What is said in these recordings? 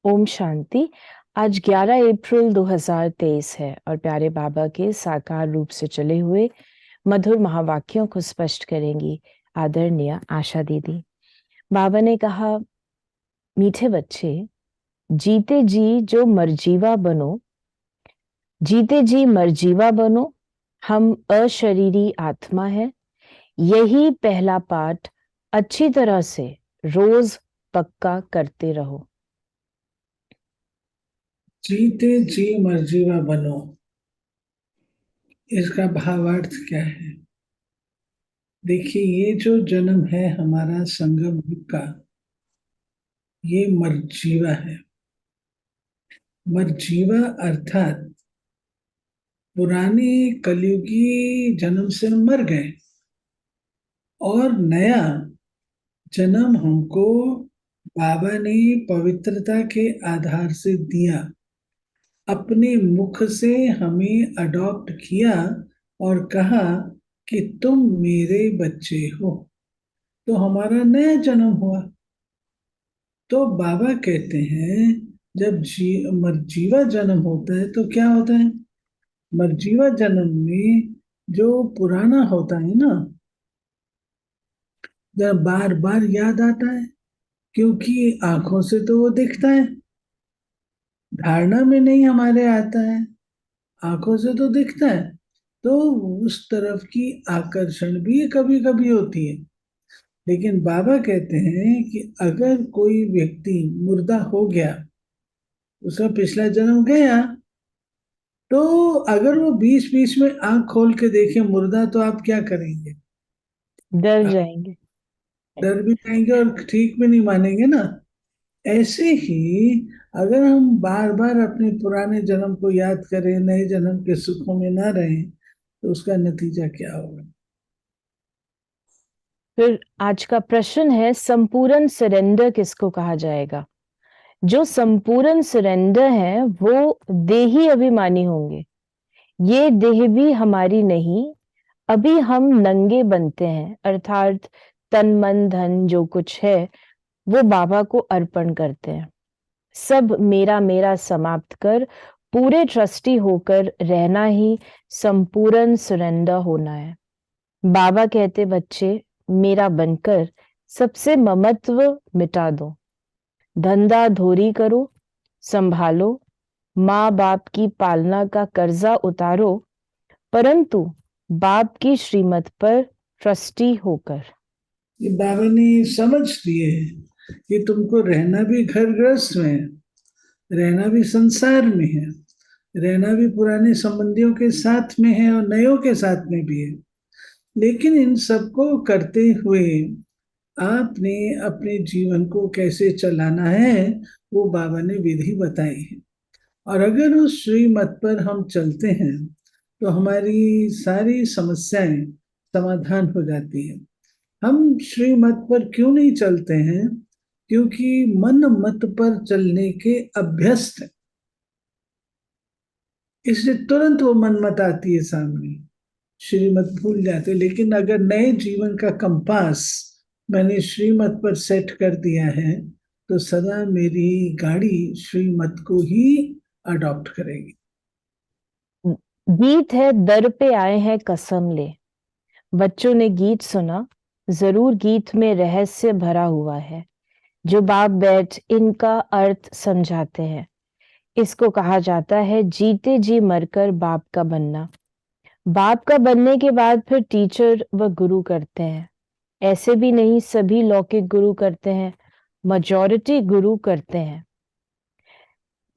ओम शांति। आज 11 अप्रैल 2023 है और प्यारे बाबा के साकार रूप से चले हुए मधुर महावाक्यों को स्पष्ट करेंगी आदरणीय आशा दीदी। बाबा ने कहा, मीठे बच्चे, जीते जी जो मरजीवा बनो, जीते जी मरजीवा बनो। हम अशरीरी आत्मा है। यही पहला पाठ अच्छी तरह से रोज पक्का करते रहो। जीते जी मर्जीवा बनो, इसका भावार्थ क्या है? देखिए, ये जो जन्म है हमारा संगम युग का, ये मर्जीवा है। मर्जीवा अर्थात पुराने कलयुगी जन्म से मर गए और नया जन्म हमको बाबा ने पवित्रता के आधार से दिया, अपने मुख से हमें अडॉप्ट किया और कहा कि तुम मेरे बच्चे हो। तो हमारा नया जन्म हुआ। तो बाबा कहते हैं, जब मरजीवा जन्म होता है तो क्या होता है? मरजीवा जन्म में जो पुराना होता है ना, जब बार बार याद आता है, क्योंकि आंखों से तो वो दिखता है, धारणा में नहीं हमारे आता है, आंखों से तो दिखता है। तो उस तरफ की आकर्षण भी कभी कभी होती है। लेकिन बाबा कहते हैं कि अगर कोई व्यक्ति मुर्दा हो गया, उसका पिछला जन्म गया, तो अगर वो बीच बीच में आंख खोल के देखे मुर्दा, तो आप क्या करेंगे? डर आप जाएंगे। डर भी जाएंगे और ठीक भी नहीं मानेंगे ना। ऐसे ही अगर हम बार बार अपने पुराने जन्म को याद करें, नए जन्म के सुखों में ना रहें, तो उसका नतीजा क्या होगा? फिर आज का प्रश्न है, संपूर्ण सरेंडर किसको कहा जाएगा? जो संपूर्ण सरेंडर है वो देही अभिमानी होंगे। ये देह भी हमारी नहीं। अभी हम नंगे बनते हैं, अर्थात तन मन धन जो कुछ है वो बाबा को अर्पण करते हैं। सब मेरा मेरा समाप्त कर पूरे ट्रस्टी होकर रहना ही संपूर्ण सरेंडर होना है। बाबा कहते, बच्चे मेरा बनकर सबसे ममत्व मिटा दो, धंधा धोरी करो, संभालो, माँ बाप की पालना का कर्जा उतारो, परंतु बाप की श्रीमत पर ट्रस्टी होकर। ये बाबा ने समझ लिए है कि तुमको रहना भी घर गृहस्थ में है, रहना भी संसार में है, रहना भी पुराने संबंधियों के साथ में है और नयों के साथ में भी है। लेकिन इन सबको करते हुए आपने अपने जीवन को कैसे चलाना है, वो बाबा ने विधि बताई है। और अगर उस श्रीमत पर हम चलते हैं तो हमारी सारी समस्याएं समाधान हो जाती है। हम श्रीमत पर क्यों नहीं चलते हैं? क्योंकि मन मत पर चलने के अभ्यस्त है, इसलिए तुरंत वो मन मत आती है सामने, श्रीमत भूल जाते। लेकिन अगर नए जीवन का कंपास मैंने श्रीमत पर सेट कर दिया है, तो सदा मेरी गाड़ी श्रीमत को ही अडॉप्ट करेगी। गीत है, दर पे आए हैं कसम ले। बच्चों ने गीत सुना, जरूर गीत में रहस्य भरा हुआ है। जो बाप बैठ इनका अर्थ समझाते हैं। इसको कहा जाता है जीते जी मरकर बाप का बनना। बाप का बनने के बाद फिर टीचर व गुरु करते हैं। ऐसे भी नहीं सभी लौकिक गुरु करते हैं, मेजॉरिटी गुरु करते हैं।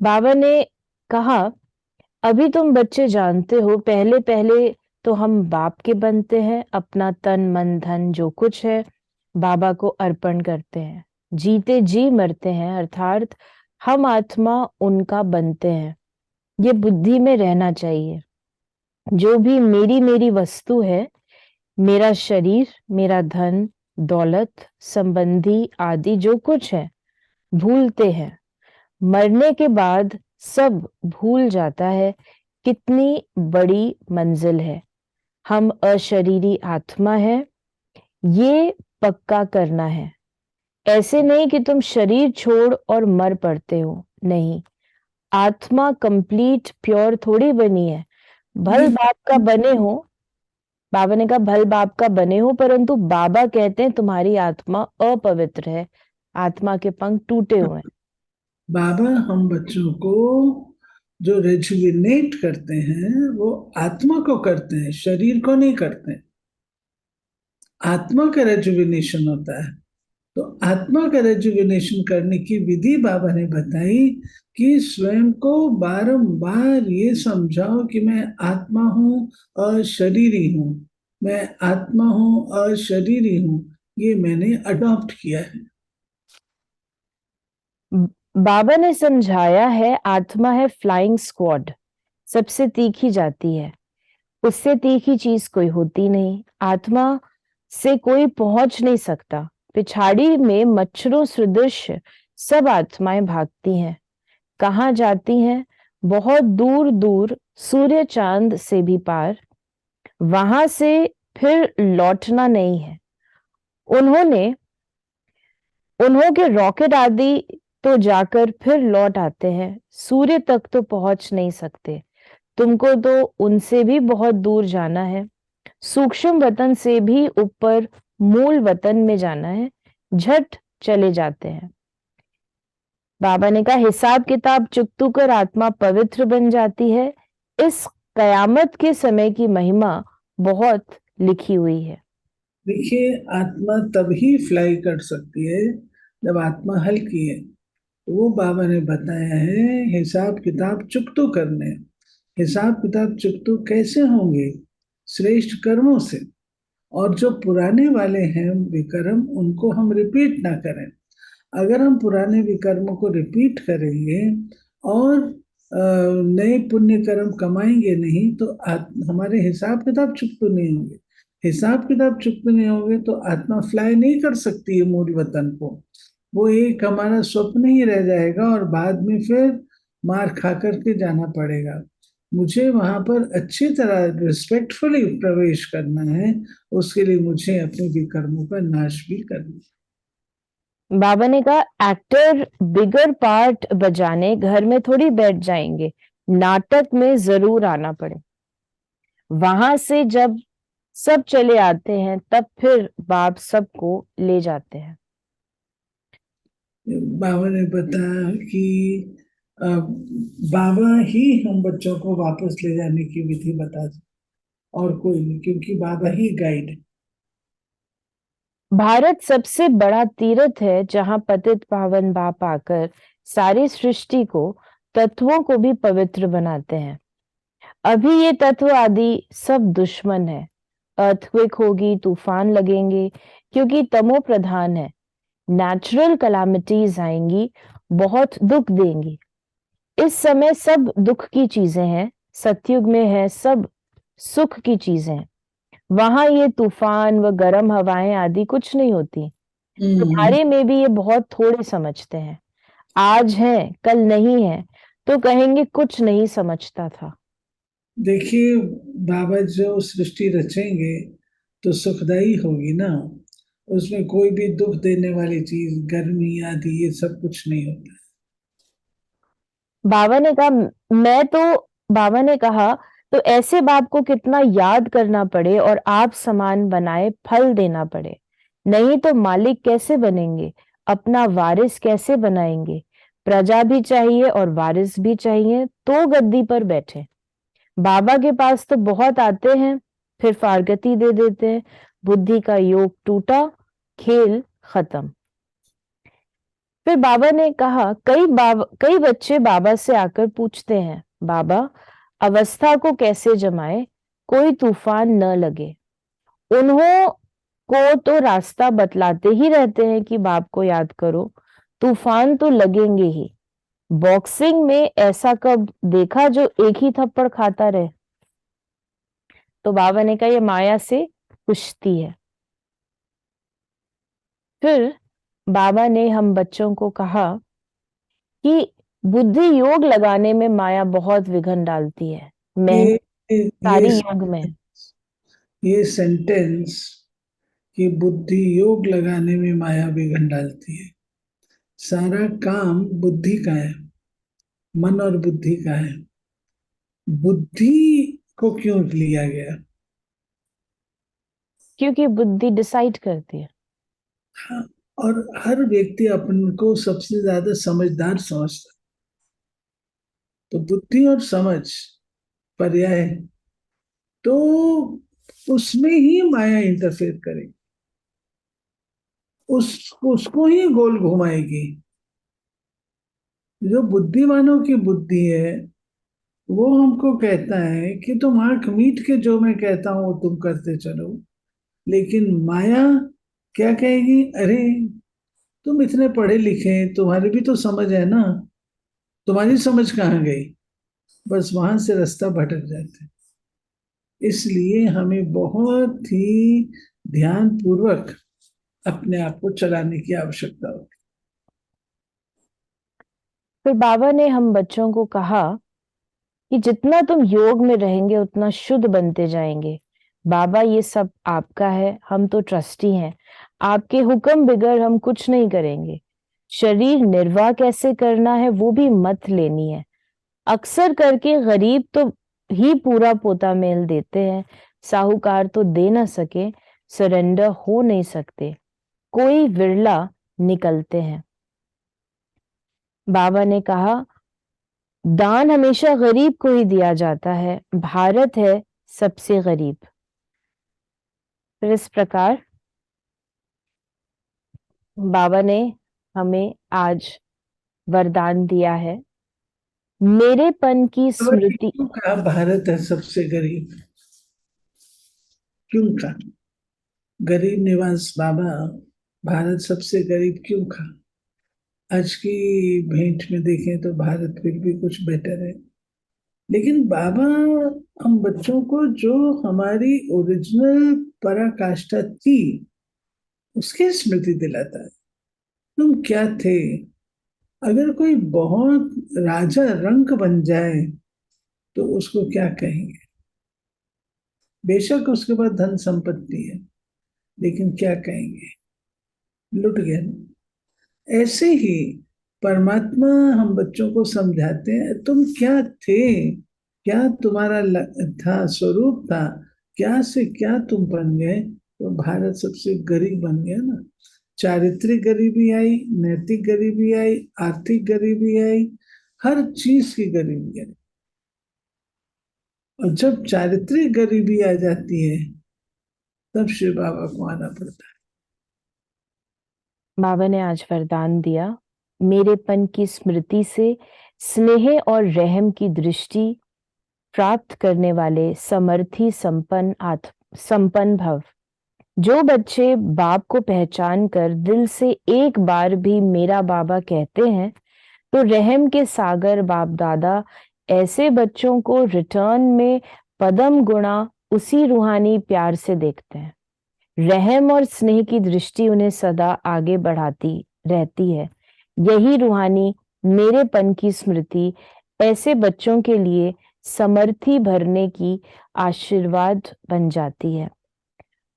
बाबा ने कहा, अभी तुम बच्चे जानते हो, पहले पहले तो हम बाप के बनते हैं, अपना तन मन धन जो कुछ है बाबा को अर्पण करते हैं। जीते जी मरते हैं, अर्थात हम आत्मा उनका बनते हैं। ये बुद्धि में रहना चाहिए। जो भी मेरी मेरी वस्तु है, मेरा शरीर, मेरा धन दौलत संबंधी आदि जो कुछ है, भूलते हैं। मरने के बाद सब भूल जाता है। कितनी बड़ी मंजिल है। हम अशरीरी आत्मा है, ये पक्का करना है। ऐसे नहीं कि तुम शरीर छोड़ और मर पड़ते हो, नहीं, आत्मा कंप्लीट प्योर थोड़ी बनी है। भल ये बाप का बने हो, बाबा ने कहा भल बाप का बने हो, परंतु बाबा कहते हैं तुम्हारी आत्मा अपवित्र है, आत्मा के पंख टूटे हुए हैं। बाबा हम बच्चों को जो रेजुविनेट करते हैं वो आत्मा को करते हैं, शरीर को नहीं करते हैं। आत्मा का रेजुविनेशन होता है। तो आत्मा का रेजुविनेशन करने की विधि बाबा ने बताई कि स्वयं को बारंबार ये समझाओ कि मैं आत्मा हूँ और शरीरी हूँ, मैं आत्मा हूँ और शरीरी हूँ। ये मैंने अडॉप्ट किया है। बाबा ने समझाया है आत्मा है फ्लाइंग स्क्वाड, सबसे तीखी जाती है, उससे तीखी चीज कोई होती नहीं, आत्मा से कोई पहुंच नहीं सकता। पिछाड़ी में मच्छरों सदृश सब आत्माएं भागती हैं, कहाँ जाती हैं? बहुत दूर दूर, सूर्य चांद से भी पार, वहां से फिर लौटना नहीं है। उन्होंने उन्हों के रॉकेट आदि तो जाकर फिर लौट आते हैं, सूर्य तक तो पहुंच नहीं सकते। तुमको तो उनसे भी बहुत दूर जाना है, सूक्ष्म वतन से भी ऊपर मूल वतन में जाना है, झट चले जाते हैं। बाबा ने कहा हिसाब किताब चुकतू कर आत्मा पवित्र बन जाती है। इस कयामत के समय की महिमा बहुत लिखी हुई है। देखिए, आत्मा तभी फ्लाई कर सकती है जब आत्मा हल्की है। तो वो बाबा ने बताया है हिसाब किताब चुकतो करने। हिसाब किताब चुकतो कैसे होंगे? श्रेष्ठ कर्मों से। और जो पुराने वाले हैं विकर्म, उनको हम रिपीट ना करें। अगर हम पुराने विकर्मों को रिपीट करेंगे और नए पुण्य कर्म कमाएंगे नहीं तो हमारे हिसाब किताब चुकते नहीं होंगे। हिसाब किताब चुकते नहीं होंगे तो आत्मा फ्लाई नहीं कर सकती है मूल वतन को। वो एक हमारा स्वप्न ही रह जाएगा और बाद में फिर मार खा करके जाना पड़ेगा। मुझे वहां पर अच्छी तरह रिस्पेक्टफुली प्रवेश करना है। उसके लिए मुझे अपने विकर्मों का नाश भी करना है। बाबा ने कहा एक्टर बिगर पार्ट बजाने घर में थोड़ी बैठ जाएंगे, नाटक में जरूर आना पड़े। वहां से जब सब चले आते हैं तब फिर बाप सबको ले जाते हैं। बाबा ने बताया कि बाबा ही हम बच्चों को वापस ले जाने की विधि बता सकते, और कोई नहीं, क्योंकि बाबा ही गाइड है। भारत सबसे बड़ा तीर्थ है जहां पतित पावन बाप आकर सारी सृष्टि को, तत्वों को भी पवित्र बनाते हैं। अभी ये तत्व आदि सब दुश्मन है, अर्थक्वेक होगी, तूफान लगेंगे, क्योंकि तमो प्रधान है। नेचुरल कलामिटीज आएंगी, बहुत दुख देंगी। इस समय सब दुख की चीजें हैं, सतयुग में है सब सुख की चीजें हैं। वहां ये तूफान व गर्म हवाएं आदि कुछ नहीं होती। हम्म। तुम्हारे में भी ये बहुत थोड़े समझते हैं, आज है कल नहीं है, तो कहेंगे कुछ नहीं समझता था। देखिए, बाबा जो सृष्टि रचेंगे तो सुखदाई होगी ना। उसमें कोई भी दुख देने वाली चीज, गर्मी आदि, ये सब कुछ नहीं होता। बाबा ने कहा मैं तो बाबा ने कहा तो ऐसे बाप को कितना याद करना पड़े और आप समान बनाए फल देना पड़े, नहीं तो मालिक कैसे बनेंगे, अपना वारिस कैसे बनाएंगे? प्रजा भी चाहिए और वारिस भी चाहिए तो गद्दी पर बैठे। बाबा के पास तो बहुत आते हैं, फिर फारगती दे देते हैं, बुद्धि का योग टूटा, खेल खत्म। फिर बाबा ने कहा कई बच्चे बाबा से आकर पूछते हैं बाबा अवस्था को कैसे जमाए, कोई तूफान न लगे। उन्हों को तो रास्ता बतलाते ही रहते हैं कि बाप को याद करो, तूफान तो लगेंगे ही। बॉक्सिंग में ऐसा कब देखा जो एक ही थप्पड़ खाता रहे? तो बाबा ने कहा ये माया से कुश्ती है। फिर बाबा ने हम बच्चों को कहा कि बुद्धि योग लगाने में माया बहुत विघ्न डालती है, मेहनत ये सारी ये योग में है। ये सेंटेंस कि बुद्धि योग लगाने में माया बिगड़ डालती है। सारा काम बुद्धि का है, मन और बुद्धि का है। बुद्धि को क्यों लिया गया? क्योंकि बुद्धि डिसाइड करती है। हाँ, और हर व्यक्ति अपन को सबसे ज्यादा समझदार समझता, तो बुद्धि और समझ पर्याय, तो उसमें ही माया इंटरफेयर करेगी, उसको ही गोल घुमाएगी। जो बुद्धिमानों की बुद्धि है वो हमको कहता है कि तुम आंख मीट के जो मैं कहता हूं वो तुम करते चलो। लेकिन माया क्या कहेगी? अरे तुम इतने पढ़े लिखे, तुम्हारी भी तो समझ है ना, तुम्हारी समझ कहाँ गई? बस वहां से रास्ता भटक जाते हैं। इसलिए हमें बहुत ही ध्यान पूर्वक अपने आप को चलाने की आवश्यकता होगी। फिर बाबा ने हम बच्चों को कहा कि जितना तुम योग में रहेंगे उतना शुद्ध बनते जाएंगे। बाबा ये सब आपका है, हम तो ट्रस्टी हैं। आपके हुक्म बगैर हम कुछ नहीं करेंगे। शरीर निर्वाह कैसे करना है वो भी मत लेनी है। अक्सर करके गरीब तो ही पूरा पोता मेल देते हैं, साहूकार तो दे ना सके, सरेंडर हो नहीं सकते, कोई विरला निकलते हैं। बाबा ने कहा दान हमेशा गरीब को ही दिया जाता है, भारत है सबसे गरीब। फिर इस प्रकार बाबा ने हमें आज वरदान दिया है, मेरेपन की स्मृति। क्यों कहा भारत है सबसे गरीब? क्यों कहा गरीब निवास बाबा? भारत सबसे गरीब क्यों कहा? आज की भेंट में देखें तो भारत फिर भी कुछ बेटर है, लेकिन बाबा हम बच्चों को जो हमारी ओरिजिनल पराकाष्ठा थी उसकी स्मृति दिलाता है। तुम क्या थे? अगर कोई बहुत राजा रंक बन जाए तो उसको क्या कहेंगे? बेशक उसके पास धन संपत्ति है, लेकिन क्या कहेंगे? लुट गया ना। ऐसे ही परमात्मा हम बच्चों को समझाते हैं, तुम क्या थे, क्या तुम्हारा था, स्वरूप था, क्या से क्या तुम बन गए, तो भारत सबसे गरीब बन गया ना। चारित्रिक गरीबी आई, नैतिक गरीबी आई, आर्थिक गरीबी आई, हर चीज की गरीबी आई। और जब चारित्रिक गरीबी आ जाती है तब शिव बाबा को आना पड़ता है। बाबा ने आज वरदान दिया, मेरेपन की स्मृति से स्नेह और रहम की दृष्टि प्राप्त करने वाले समर्थी संपन्न भव। जो बच्चे बाप को पहचान कर दिल से एक बार भी मेरा बाबा कहते हैं, तो रहम के सागर बाप दादा ऐसे बच्चों को रिटर्न में पदम गुणा उसी रूहानी प्यार से देखते हैं। रहम और स्नेह की दृष्टि उन्हें सदा आगे बढ़ाती रहती है। यही रूहानी मेरेपन की स्मृति ऐसे बच्चों के लिए समर्थी भरने की आशीर्वाद बन जाती है।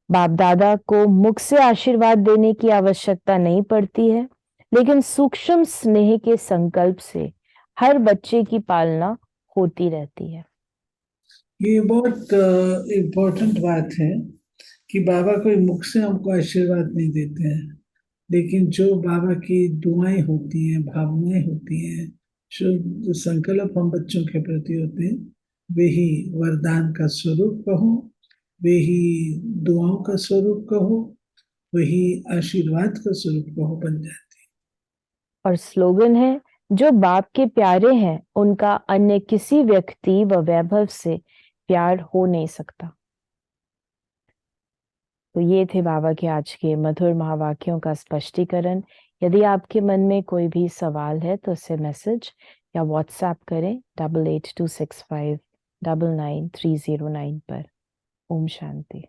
बाप दादा को मुख से आशीर्वाद देने की आवश्यकता नहीं पड़ती है, लेकिन सूक्ष्म स्नेह के संकल्प से हर बच्चे की पालना होती रहती है। ये बहुत इम्पोर्टेंट बात है कि बाबा कोई मुख से हमको आशीर्वाद नहीं देते हैं, लेकिन जो बाबा की दुआएं होती हैं, भावनाएं होती हैं, जो संकल्प हम बच्चों के प्रति होते हैं, वही वरदान का स्वरूप कहो, वही दुआओं का स्वरूप कहो, वही आशीर्वाद का स्वरूप कहो बन जाते और स्लोगन है, जो बाप के प्यारे हैं उनका अन्य किसी व्यक्ति व वैभव से प्यार हो नहीं सकता। तो ये थे बाबा के आज के मधुर महावाक्यों का स्पष्टीकरण। यदि आपके मन में कोई भी सवाल है तो उसे मैसेज या व्हाट्सएप करें 8826599309 पर। ओम शांति।